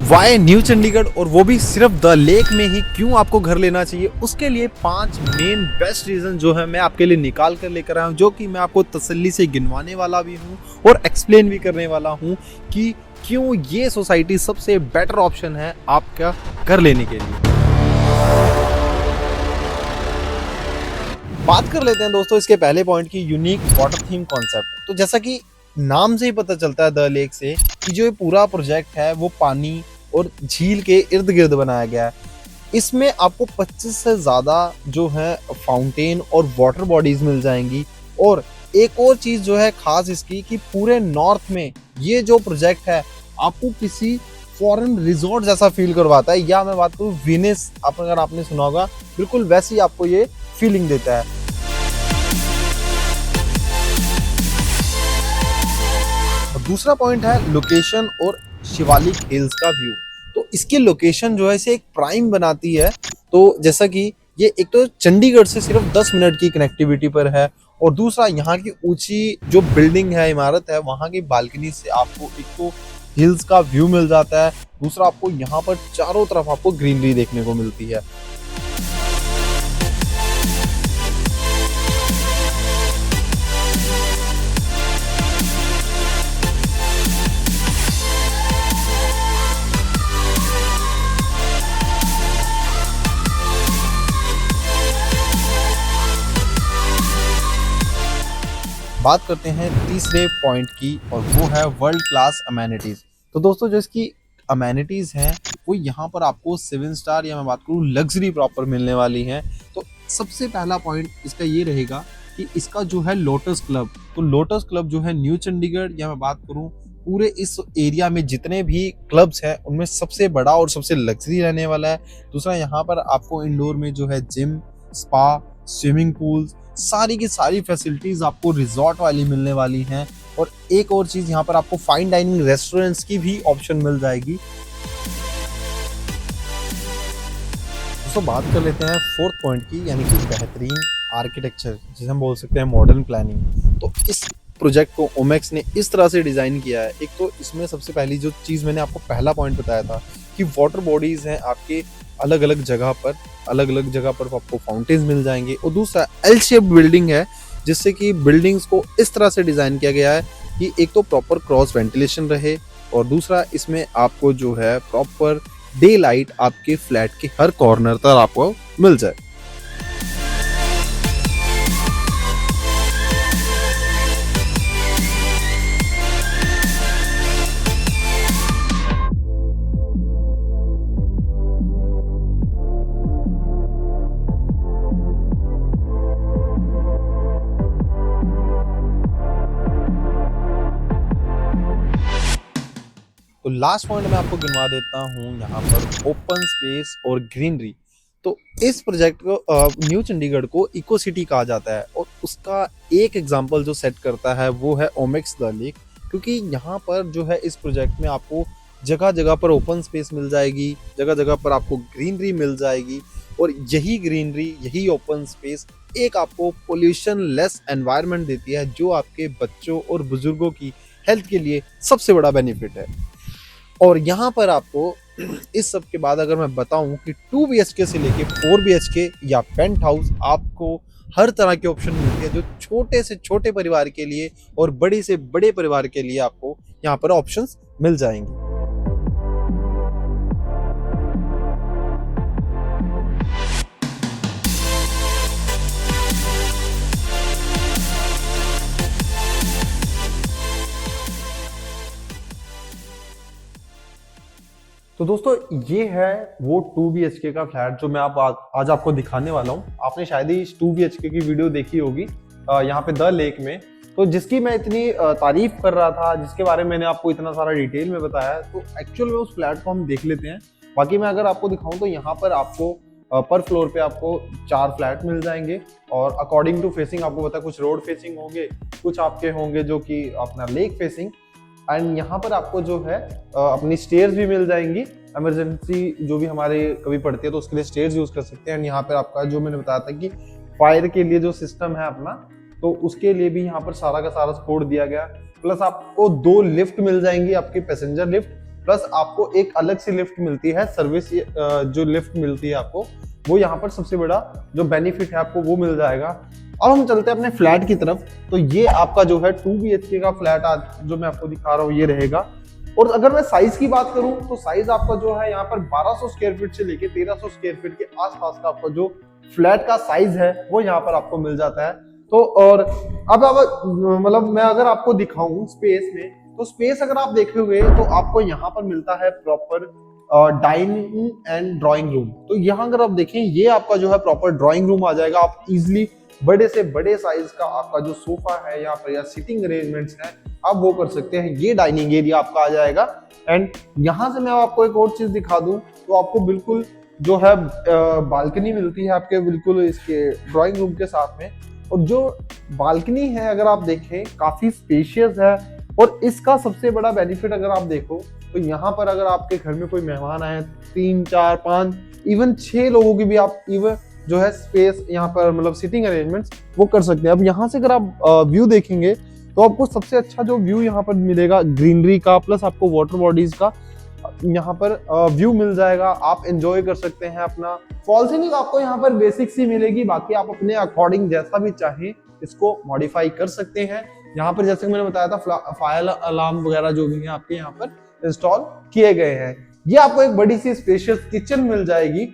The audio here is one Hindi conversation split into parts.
वाई न्यू चंडीगढ़ और वो भी सिर्फ द लेक में ही क्यों आपको घर लेना चाहिए, उसके लिए 5 मेन बेस्ट रीजन जो है मैं आपके लिए निकाल कर लेकर आया हूँ, जो कि मैं आपको तसल्ली से गिनवाने वाला भी हूँ और एक्सप्लेन भी करने वाला हूँ कि क्यों ये सोसाइटी सबसे बेटर ऑप्शन है आपका घर लेने के लिए। बात कर लेते हैं दोस्तों इसके पहले पॉइंट की, यूनिक वाटर थीम कॉन्सेप्ट। तो जैसा कि नाम से ही पता चलता है द लेक से कि जो ये पूरा प्रोजेक्ट है वो पानी और झील के इर्द गिर्द बनाया गया है। इसमें आपको 25 से ज़्यादा जो है फाउंटेन और वाटर बॉडीज मिल जाएंगी। और एक और चीज़ जो है खास इसकी कि पूरे नॉर्थ में ये जो प्रोजेक्ट है आपको किसी फॉरेन रिजॉर्ट जैसा फील करवाता है, या मैं बात करूँ वेनिस, अगर आपने सुना होगा, बिल्कुल वैसी आपको ये फीलिंग देता है। दूसरा पॉइंट है लोकेशन और शिवालिक हिल्स का व्यू। तो इसकी लोकेशन जो है इसे एक प्राइम बनाती है। तो जैसा कि ये एक तो चंडीगढ़ से सिर्फ 10 मिनट की कनेक्टिविटी पर है, और दूसरा यहाँ की ऊंची जो बिल्डिंग है, इमारत है, वहाँ की बालकनी से आपको एक तो हिल्स का व्यू मिल जाता है, दूसरा आपको यहाँ पर चारों तरफ आपको ग्रीनरी देखने को मिलती है। बात करते हैं तीसरे पॉइंट की, और वो है वर्ल्ड क्लास अमेनिटीज। तो दोस्तों जो इसकी अमेनिटीज हैं वो यहाँ पर आपको 7 स्टार, या मैं बात करूँ लग्जरी प्रॉपर मिलने वाली हैं। तो सबसे पहला पॉइंट इसका ये रहेगा कि इसका जो है लोटस क्लब, तो लोटस क्लब जो है न्यू चंडीगढ़, या मैं बात करूँ पूरे इस एरिया में जितने भी क्लब्स हैं उनमें सबसे बड़ा और सबसे लग्जरी रहने वाला है। दूसरा यहाँ पर आपको इंडोर में जो है जिम, स्पा, स्विमिंग पूल्स, सारी की सारी फैसिलिटीज आपको रिजॉर्ट वाली मिलने वाली हैं। और एक और चीज, यहाँ पर आपको फाइन डाइनिंग रेस्टोरेंट्स की भी ऑप्शन मिल जाएगी। दोस्तों बात कर लेते हैं फोर्थ पॉइंट की, यानी कि बेहतरीन आर्किटेक्चर, जिसे हम बोल सकते हैं मॉडर्न प्लानिंग। तो इस प्रोजेक्ट को ओमेक्स ने इस तरह से डिजाइन किया है। एक तो इसमें सबसे पहली जो चीज मैंने आपको पहला पॉइंट बताया था कि वाटर बॉडीज हैं आपके अलग अलग जगह पर आपको फाउंटेन्स मिल जाएंगे। और दूसरा एल शेप बिल्डिंग है, जिससे कि बिल्डिंग्स को इस तरह से डिजाइन किया गया है कि एक तो प्रॉपर क्रॉस वेंटिलेशन रहे, और दूसरा इसमें आपको जो है प्रॉपर डे लाइट आपके फ्लैट के हर कॉर्नर तक आपको मिल जाए। तो लास्ट पॉइंट मैं आपको गिनवा देता हूँ यहाँ पर ओपन स्पेस और ग्रीनरी। तो इस प्रोजेक्ट को न्यू चंडीगढ़ को इको सिटी कहा जाता है, और उसका एक एग्जांपल जो सेट करता है वो है ओमेक्स द लेक। क्योंकि यहाँ पर जो है इस प्रोजेक्ट में आपको जगह जगह पर ओपन स्पेस मिल जाएगी, जगह जगह पर आपको ग्रीनरी मिल जाएगी, और यही ग्रीनरी, यही ओपन स्पेस एक आपको पोल्यूशन लेस एनवायरनमेंट देती है, जो आपके बच्चों और बुजुर्गों की हेल्थ के लिए सबसे बड़ा बेनिफिट है। और यहाँ पर आपको इस सब के बाद अगर मैं बताऊं कि 2 BHK से लेके 4 BHK या पेंट हाउस, आपको हर तरह की ऑप्शन मिलती है, जो छोटे से छोटे परिवार के लिए और बड़े से बड़े परिवार के लिए आपको यहाँ पर ऑप्शंस मिल जाएंगे। तो दोस्तों ये है वो 2 BHK का फ्लैट जो मैं आज आपको दिखाने वाला हूँ। आपने शायद ही 2 BHK की वीडियो देखी होगी यहाँ पे द लेक में, तो जिसकी मैं इतनी तारीफ कर रहा था, जिसके बारे में मैंने आपको इतना सारा डिटेल में बताया। तो एक्चुअल में उस फ्लैट को हम देख लेते हैं। बाकी मैं अगर आपको दिखाऊं तो यहाँ पर आपको पर फ्लोर पे आपको 4 फ्लैट मिल जाएंगे, और अकॉर्डिंग टू फेसिंग आपको पता है कुछ रोड फेसिंग होंगे, कुछ आपके होंगे जो कि अपना लेक फेसिंग। एंड यहाँ पर आपको जो है अपनी स्टेयर्स भी मिल जाएंगी, इमरजेंसी जो भी हमारे कभी पड़ती है तो उसके लिए स्टेयर्स यूज कर सकते हैं। एंड यहाँ पर आपका जो मैंने बताया था कि फायर के लिए जो सिस्टम है अपना, तो उसके लिए भी यहाँ पर सारा का सारा सपोर्ट दिया गया। प्लस आपको 2 लिफ्ट मिल जाएंगी, आपकी पैसेंजर लिफ्ट, प्लस आपको एक अलग सी लिफ्ट मिलती है, सर्विस जो लिफ्ट मिलती है आपको, वो यहाँ पर सबसे बड़ा जो बेनिफिट है आपको वो मिल जाएगा। अब हम चलते हैं अपने फ्लैट की तरफ। तो ये आपका जो है 2 BHK का फ्लैट आज जो मैं आपको दिखा रहा हूँ ये रहेगा। और अगर मैं साइज की बात करूं तो साइज आपका जो है यहाँ पर 1200 स्क्वायर फीट से लेके 1300 स्क्वायर फीट के आसपास का आपका जो फ्लैट का साइज है वो यहाँ पर आपको मिल जाता है। तो और अब मतलब मैं अगर आपको दिखाऊं स्पेस में, तो स्पेस अगर आप देखोगे तो आपको यहाँ पर मिलता है proper dining and drawing room. तो यहाँ अगर आप देखें ये आपका जो है प्रॉपर ड्राइंग रूम आ जाएगा। आप इजिली बड़े से बड़े साइज का आपका जो सोफा है यहाँ पर या सिटिंग अरेंजमेंट्स है आप वो कर सकते हैं। ये डाइनिंग एरिया आपका आ जाएगा। एंड यहाँ से मैं आपको एक और चीज दिखा दूं तो आपको बिल्कुल जो है बालकनी मिलती है आपके बिल्कुल इसके ड्राइंग रूम के साथ में। और जो बालकनी है अगर आप देखें काफी स्पेशियस है। और इसका सबसे बड़ा बेनिफिट अगर आप देखो तो यहाँ पर अगर आपके घर में कोई मेहमान आए 3, 4, 5 इवन 6 लोगों की भी आप इवन जो है स्पेस यहाँ पर मतलब सिटिंग अरेंजमेंट्स वो कर सकते हैं। अब यहाँ से अगर आप व्यू देखेंगे तो आपको सबसे अच्छा जो व्यू यहाँ पर मिलेगा ग्रीनरी का, प्लस आपको वाटर बॉडीज का यहाँ पर व्यू मिल जाएगा। आप एंजॉय कर सकते हैं अपना। फॉल सीलिंग आपको यहाँ पर बेसिक सी मिलेगी, बाकी आप अपने अकॉर्डिंग जैसा भी चाहें इसको मॉडिफाई कर सकते हैं। यहाँ पर जैसे मैंने बताया था फायर अलार्म वगैरह जो भी है आपके यहाँ पर इंस्टॉल किए गए हैं। ये आपको एक बड़ी सी स्पेशियस किचन मिल जाएगी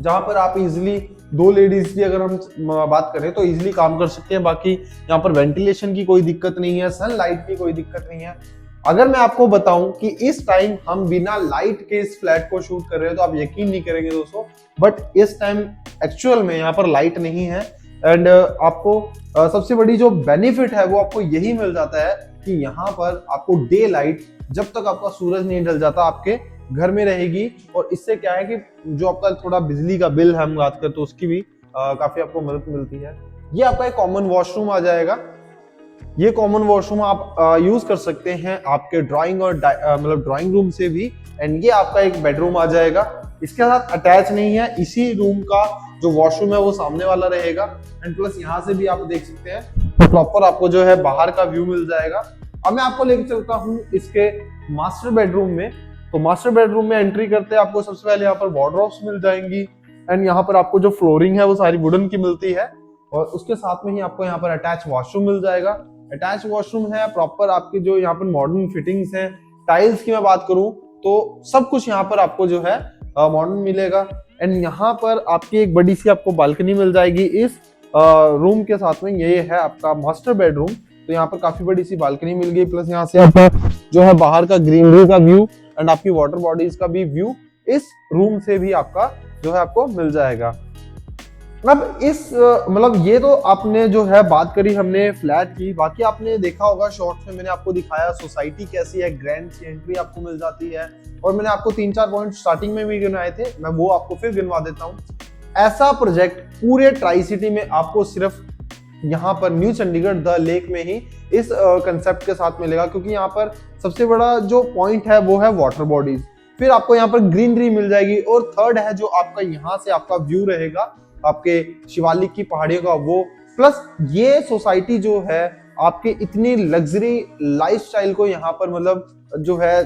जहां पर आप इजिली 2 लेडीज की अगर हम बात करें तो इजिली काम कर सकते हैं। बाकी यहाँ पर वेंटिलेशन की कोई दिक्कत नहीं है, सनलाइट की कोई दिक्कत नहीं है। अगर मैं आपको बताऊं कि इस टाइम हम बिना लाइट के इस फ्लैट को शूट कर रहे हैं तो आप यकीन नहीं करेंगे दोस्तों, बट इस टाइम एक्चुअल में यहाँ पर लाइट नहीं है। एंड आपको सबसे बड़ी जो बेनिफिट है वो आपको यही मिल जाता है कि यहाँ पर आपको डे लाइट जब तक आपका सूरज नहीं ढल जाता आपके घर में रहेगी। और इससे क्या है कि जो आपका थोड़ा बिजली का बिल है हम बात करें तो उसकी भी काफी आपको मदद मिलती है। ये आपका एक कॉमन वॉशरूम आ जाएगा। ये कॉमन वॉशरूम आप यूज कर सकते हैं आपके ड्राइंग और मतलब ड्राइंग रूम से भी। एंड ये आपका एक बेडरूम आ जाएगा, इसके साथ अटैच नहीं है। इसी रूम का जो वॉशरूम है वो सामने वाला रहेगा। एंड प्लस यहाँ से भी आप देख सकते हैं प्रॉपर आपको जो है बाहर का व्यू मिल जाएगा। अब मैं आपको लेकर चलता हूँ इसके मास्टर बेडरूम में। तो मास्टर बेडरूम में एंट्री करते हैं आपको सबसे पहले यहाँ पर वार्डरोब्स मिल जाएंगी। एंड यहाँ पर आपको जो फ्लोरिंग है वो सारी वुडन की मिलती है। और उसके साथ में ही आपको यहाँ पर अटैच वॉशरूम मिल जाएगा। अटैच वॉशरूम है प्रॉपर आपकी जो यहाँ पर मॉडर्न फिटिंग्स हैं। टाइल्स की मैं बात करूँ तो सब कुछ यहाँ पर आपको जो है मॉडर्न मिलेगा। एंड यहाँ पर आपकी एक बड़ी सी आपको बालकनी मिल जाएगी इस रूम के साथ में। ये है आपका मास्टर बेडरूम। तो यहाँ पर काफी बड़ी सी बालकनी मिल गई, प्लस यहाँ से आपका जो है बाहर का ग्रीनरी का व्यू एंड आपकी वाटर बॉडीज का भी व्यू इस रूम से भी आपका जो है आपको मिल जाएगा। अब इस मतलब ये तो आपने जो है बात करी हमने फ्लैट की। बाकी आपने देखा होगा शॉर्ट्स में मैंने आपको दिखाया सोसाइटी कैसी है, ग्रैंड सी एंट्री आपको मिल जाती है। और मैंने आपको 3-4 पॉइंट स्टार्टिंग में भी गिनवाए थे, मैं वो आपको फिर गिनवा देता हूँ। ऐसा प्रोजेक्ट पूरे ट्राई सिटी में आपको सिर्फ यहाँ पर न्यू चंडीगढ़ द लेक में ही इस कंसेप्ट के साथ मिलेगा, क्योंकि यहाँ पर सबसे बड़ा जो पॉइंट है वो है वाटर बॉडीज। फिर आपको यहाँ पर ग्रीनरी मिल जाएगी। और थर्ड है जो आपका यहाँ से आपका व्यू रहेगा आपके शिवालिक की पहाड़ियों का वो। प्लस ये सोसाइटी जो है आपके इतनी लग्जरी लाइफस्टाइल को यहाँ पर मतलब जो है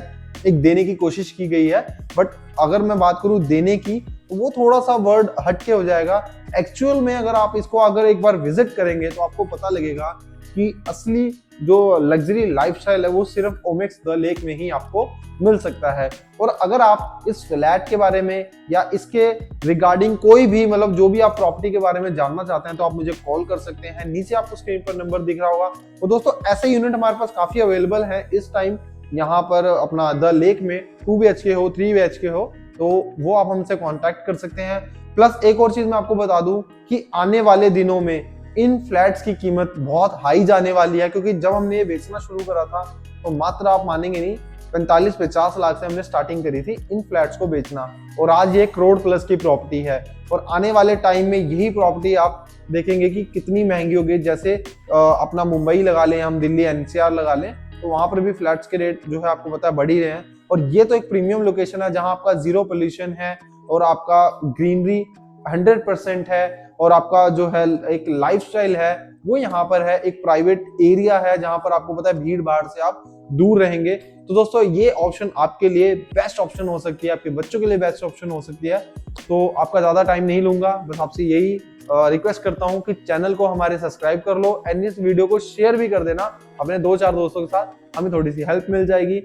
एक देने की कोशिश की गई है। बट अगर मैं बात करूँ देने की तो वो थोड़ा सा वर्ड हटके हो जाएगा। एक्चुअल में अगर आप इसको अगर एक बार विजिट करेंगे तो आपको पता लगेगा कि असली जो लग्जरी लाइफस्टाइल है वो सिर्फ ओमेक्स द लेक में ही आपको मिल सकता है। और अगर आप इस फ्लैट के बारे में या इसके रिगार्डिंग कोई भी मतलब जो भी आप प्रॉपर्टी के बारे में जानना चाहते हैं तो आप मुझे कॉल कर सकते हैं। नीचे आपको स्क्रीन पर नंबर दिख रहा होगा। तो दोस्तों ऐसे यूनिट हमारे पास काफी अवेलेबल है इस टाइम यहाँ पर अपना द लेक में। 2 BHK हो 3 BHK हो तो वो आप हमसे कांटेक्ट कर सकते हैं। प्लस एक और चीज मैं आपको बता दूं कि आने वाले दिनों में इन फ्लैट्स की कीमत बहुत हाई जाने वाली है, क्योंकि जब हमने ये बेचना शुरू करा था तो मात्र आप मानेंगे नहीं 45-50 लाख से हमने स्टार्टिंग करी थी इन फ्लैट्स को बेचना। और आज ये 1 करोड़ प्लस की प्रॉपर्टी है। और आने वाले टाइम में यही प्रॉपर्टी आप देखेंगे कि कितनी महंगी होगी। जैसे अपना मुंबई लगा लें, हम दिल्ली NCR लगा लें तो वहां पर भी फ्लैट्स के रेट जो है आपको पता है बढ़ ही रहे हैं। और ये तो एक प्रीमियम लोकेशन है जहां आपका 0 पोल्यूशन है और आपका ग्रीनरी 100% है। और आपका जो है एक लाइफस्टाइल है वो यहाँ पर है। एक प्राइवेट एरिया है जहां पर आपको पता है भीड़ भाड़ से आप दूर रहेंगे। तो दोस्तों ये ऑप्शन आपके लिए बेस्ट ऑप्शन हो सकती है, आपके बच्चों के लिए बेस्ट ऑप्शन हो सकती है। तो आपका ज्यादा टाइम नहीं लूंगा, बस आपसे यही रिक्वेस्ट करता हूँ कि चैनल को हमारे सब्सक्राइब कर लो एंड इस वीडियो को शेयर भी कर देना अपने 2-4 दोस्तों के साथ, हमें थोड़ी सी हेल्प मिल जाएगी।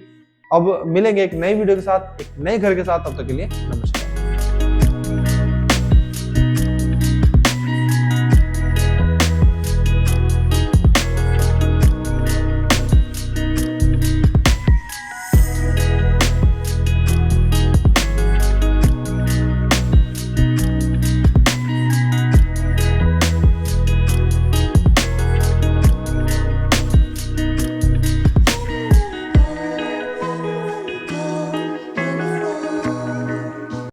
अब मिलेंगे एक नई वीडियो के साथ, एक नए घर के साथ, तब तक के लिए नमस्कार।